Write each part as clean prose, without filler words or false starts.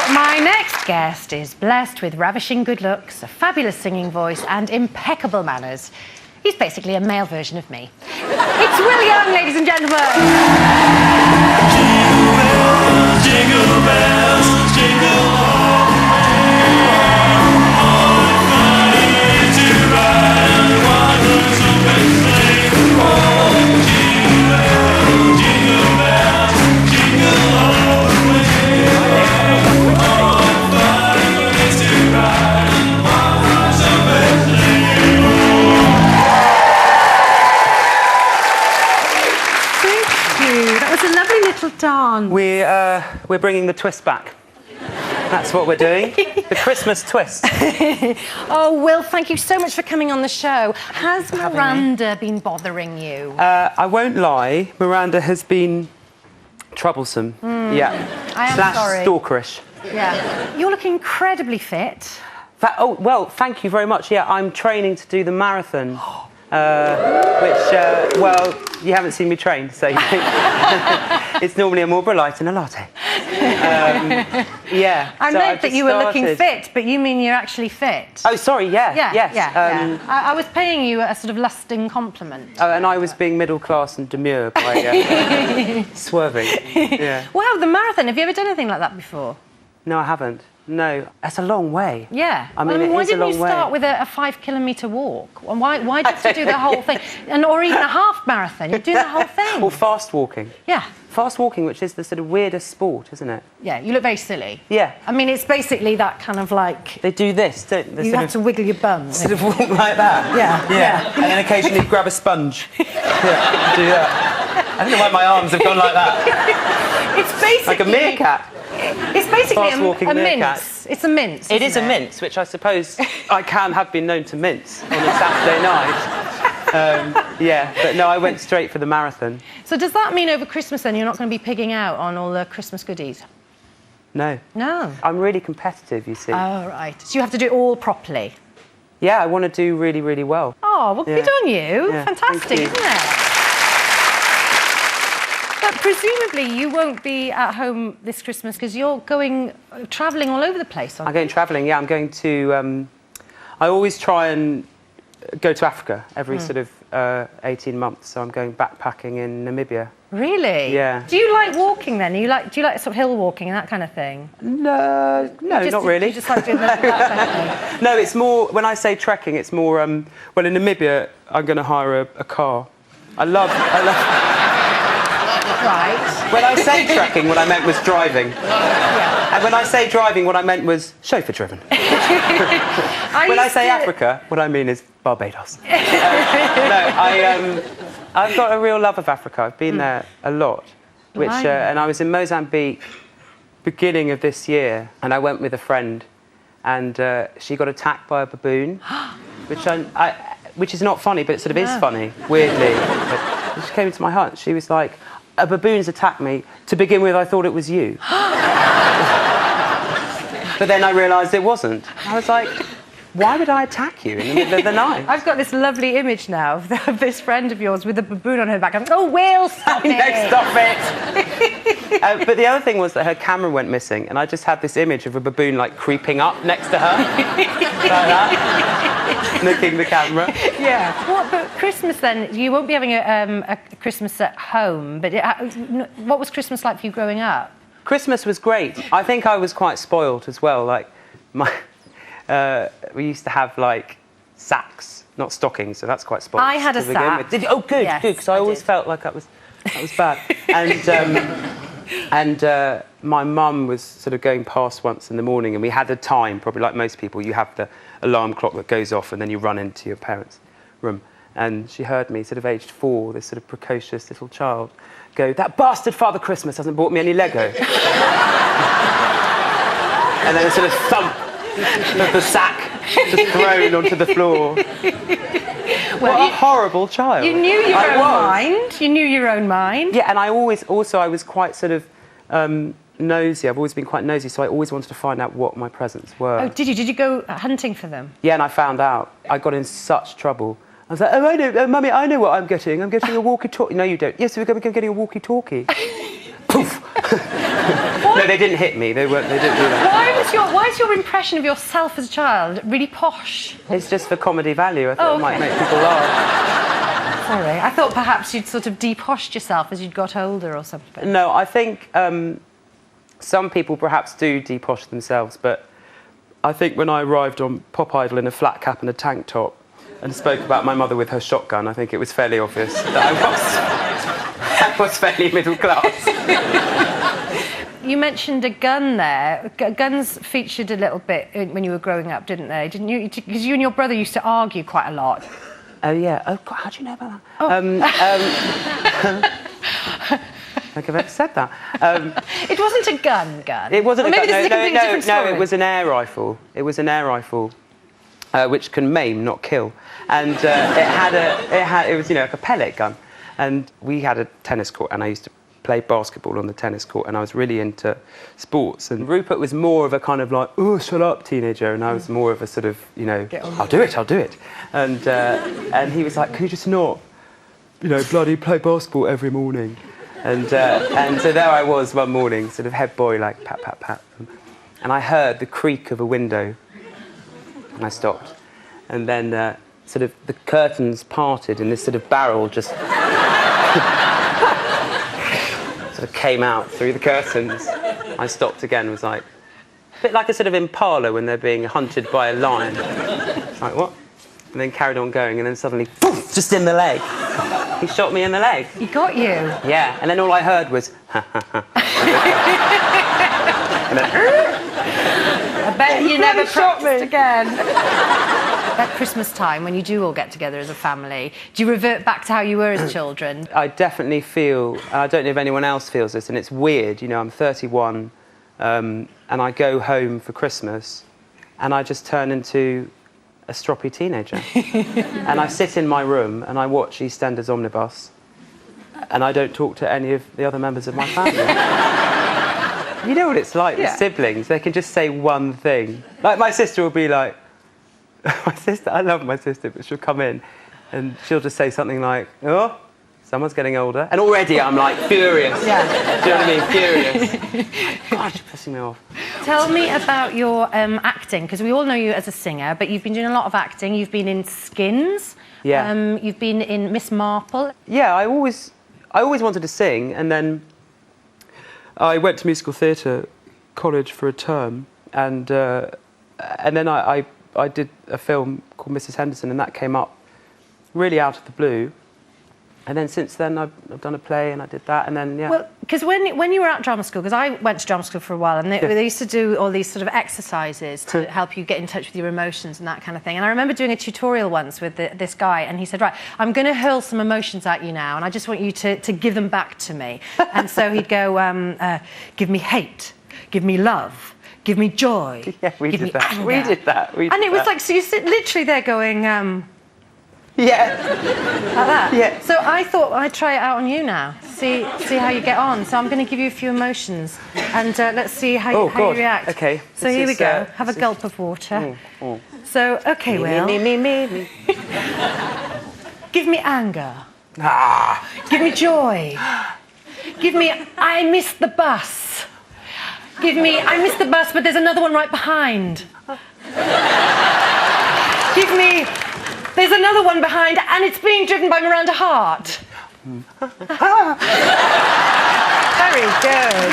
Well, my next guest is blessed with ravishing good looks, a fabulous singing voice and impeccable manners. He's basically a male version of me. It's Will Young, ladies and gentlemen. Jingle bells, jingle all the way. All the fun to ride, while the trumpets play. Oh, jingle bells, jingle all the way. All the fun to ride, while the trumpets play. Thank you. That was a lovely little dance. We're bringing the twist back. That's what we're doing. The Christmas twist. Oh, Will, thank you so much for coming on the show. Has Miranda been bothering you? I won't lie, Miranda has been troublesome. Yeah. I am sorry. Stalkerish. Yeah. You look incredibly fit. Oh, well, thank you very much. Yeah, I'm training to do the marathon. Which, well, you haven't seen me train, so you think it's normally a Marlboro Light and a latte. Yeah. I meant that you were looking fit, but you mean you're actually fit. Oh, sorry, yes. I was paying you a sort of lusting compliment. Oh, and I was being middle class and demure by swerving. Yeah. Wow, the marathon. Have you ever done anything like that before? No, I haven't. No, that's a long way. Yeah. I mean, why didn't you start with a 5-kilometre walk? And why did you do the whole thing? Or even a half marathon? You're doing the whole thing. Or fast walking. Yeah. Fast walking, which is the sort of weirdest sport, isn't it? Yeah, you look very silly. Yeah. I mean, it's basically that kind of like... They do this, don't they? You have to wiggle your bum. Sort of walk like that. Yeah. And then occasionally grab a sponge. Yeah, do that. I don't know why my arms have gone like that. It's basically... Like a meerkat. It's basically a meerkat. mince. It's a mince. It is a mince, which I suppose I can have been known to mince on a Saturday night. Yeah, but no, I went straight for the marathon. So does that mean over Christmas then you're not going to be pigging out on all the Christmas goodies? No. No. I'm really competitive, you see. Oh, right. So you have to do it all properly. Yeah, I want to do really, really well. Oh, well, good on you. Yeah, fantastic, you. isn't it? But presumably you won't be at home this Christmas because you're going travelling all over the place, aren't you? I'm going travelling, yeah. I'm going to... I always try and go to Africa every sort of 18 months, so I'm going backpacking in Namibia. Really? Yeah. Do you like walking then? Do you like sort of hill walking and that kind of thing? No, not really. You just like doing that kind of thing? No, it's more... When I say trekking, it's more... well, in Namibia, I'm going to hire a car. I love... Right. When I say trekking, what I meant was driving. Yeah. And when I say driving, what I meant was chauffeur-driven. When I say Africa, what I mean is Barbados. No, I've got a real love of Africa. I've been there a lot. Which, and I was in Mozambique beginning of this year, and I went with a friend, and she got attacked by a baboon, which is not funny, but it sort of is funny, weirdly. But she came into my heart. She was like, "A baboon's attacked me. To begin with, I thought it was you." But then I realised it wasn't. I was like, why would I attack you in the middle of the night? I've got this lovely image now of this friend of yours with a baboon on her back. I'm, oh, Will, stop it! No, stop it! But the other thing was that her camera went missing, and I just had this image of a baboon, like, creeping up next to her. Like that. Nicking the camera. Yeah. But Christmas, then, you won't be having a Christmas at home, but what was Christmas like for you growing up? Christmas was great. I think I was quite spoiled as well. Like, we used to have, like, sacks, not stockings, so that's quite spoiled. I had a sack. Did you? Oh, good, yes, good, because I always felt like that was bad. And my mum was sort of going past once in the morning, and we had a time, probably like most people, you have the alarm clock that goes off, and then you run into your parents' room. And she heard me, sort of aged 4, this sort of precocious little child, go, "That bastard Father Christmas hasn't bought me any Lego." And then a sort of thump of the sack just thrown onto the floor. Well, what a horrible child. You knew your own mind. You knew your own mind. Yeah, and I was quite sort of nosy. I've always been quite nosy, so I always wanted to find out what my presents were. Oh, did you? Did you go hunting for them? Yeah, and I found out. I got in such trouble. I was like, "Oh, I know, Mummy, I know what I'm getting. I'm getting a walkie-talkie." "No, you don't." "Yes, we're getting a walkie-talkie." Poof. No, they didn't hit me. They didn't do that. Why is your impression of yourself as a child really posh? It's just for comedy value. I thought it might make people laugh. Sorry, I thought perhaps you'd sort of de-poshed yourself as you'd got older or something. No, I think some people perhaps do de-posh themselves, but I think when I arrived on Pop Idol in a flat cap and a tank top and spoke about my mother with her shotgun, I think it was fairly obvious that I was fairly middle class. You mentioned a gun there. Guns featured a little bit when you were growing up, didn't they? Didn't you? Because you and your brother used to argue quite a lot. Oh, yeah. Oh, God, how do you know about that? Oh. I think I've ever said that. It wasn't a gun. It wasn't or a maybe gun. This is a completely different story. No, it was an air rifle. It was an air rifle, which can maim, not kill. And it was, like a pellet gun. And we had a tennis court, and I used to play basketball on the tennis court, and I was really into sports. And Rupert was more of a kind of like, oh, shut up, teenager, and I was more of a sort of, I'll do it. And he was like, can you just not, bloody play basketball every morning? And so there I was one morning, sort of head boy, like pat, pat, pat. And I heard the creak of a window, and I stopped. And then sort of the curtains parted, and this sort of barrel just sort of came out through the curtains. I stopped again, was like, a bit like a sort of impala when they're being hunted by a lion. It's like, what? And then carried on going, and then suddenly, poof, just in the leg. He shot me in the leg. He got you? Yeah, and then all I heard was, ha, ha, ha. And then, I bet you never practiced again. At Christmas time, when you do all get together as a family, do you revert back to how you were as children? I definitely feel, and I don't know if anyone else feels this, and it's weird, I'm 31, and I go home for Christmas, and I just turn into a stroppy teenager. And I sit in my room, and I watch EastEnders Omnibus, and I don't talk to any of the other members of my family. You know what it's like with siblings, they can just say one thing. Like my sister will be like, I love my sister, but she'll come in and she'll just say something like, oh, someone's getting older. And already I'm like furious. Yeah. Do you know what I mean? Furious. God, you're pissing me off. Tell me about your acting, because we all know you as a singer, but you've been doing a lot of acting. You've been in Skins. Yeah. You've been in Miss Marple. Yeah, I always wanted to sing, and then I went to musical theatre college for a term, and then I did a film called Mrs. Henderson, and that came up really out of the blue. And then since then, I've done a play, and I did that, and then, yeah. Well, because when you were at drama school, because I went to drama school for a while, and they used to do all these sort of exercises to help you get in touch with your emotions and that kind of thing. And I remember doing a tutorial once with this guy, and he said, right, I'm going to hurl some emotions at you now, and I just want you to give them back to me. And so he'd go, give me hate, give me love, give me joy, Yeah, we give did me that. anger. We did that. And it was like, so you sit literally there going, Yeah. like that. Yeah. So I thought I'd try it out on you now. See how you get on. So I'm going to give you a few emotions, and let's see how you react. Okay. So here we go. Have a gulp of water. So okay, Will. Me. Give me anger. Ah. Give me joy. Give me I missed the bus. Give me I missed the bus, but there's another one right behind. Give me there's another one behind, and it's being driven by Miranda Hart. Very good.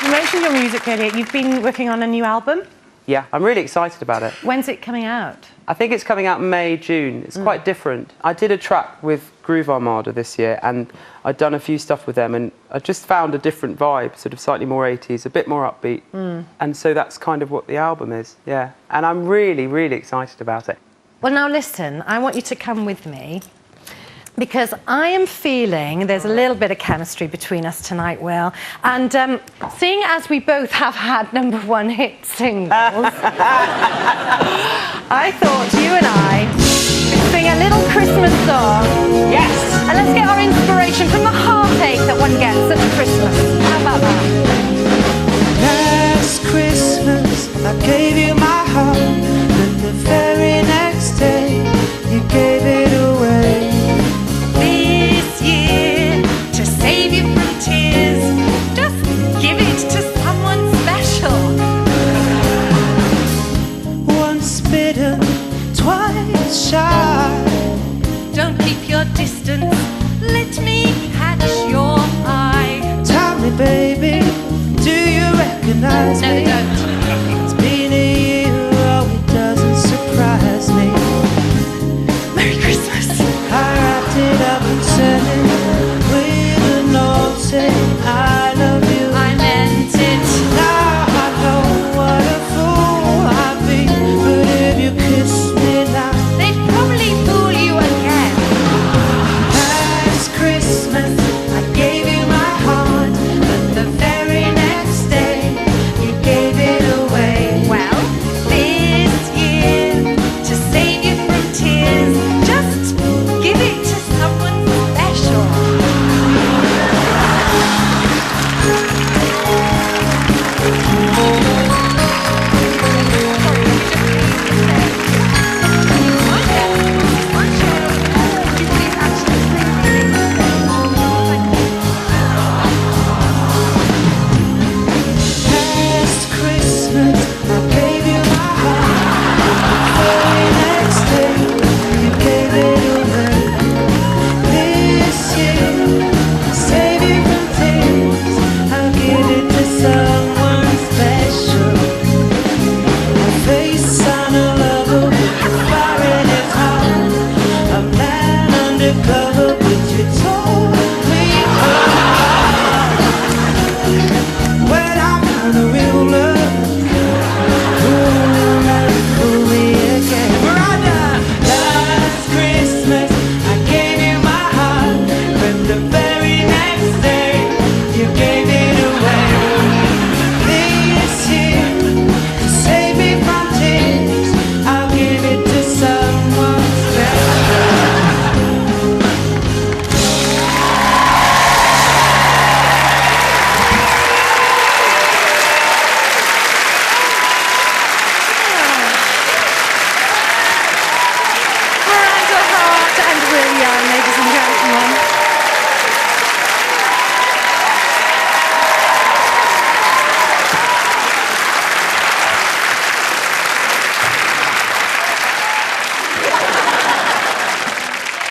You mentioned your music earlier. You've been working on a new album. Yeah, I'm really excited about it. When's it coming out? I think it's coming out May, June. It's quite different. I did a track with Groove Armada this year, and I'd done a few stuff with them, and I just found a different vibe, sort of slightly more 80s, a bit more upbeat. And so that's kind of what the album is, yeah. And I'm really, really excited about it. Well, now listen, I want you to come with me, because I am feeling there's a little bit of chemistry between us tonight, Will. And seeing as we both have had #1 hit singles, I thought you and I could sing a little Christmas song. Yes! And let's get our inspiration from the heartache that one gets at Christmas. How about that? Last Christmas, I gave you my heart, but the very next day, you gave it away. This year, to save you from tears, baby, do you recognize No, me? they don't.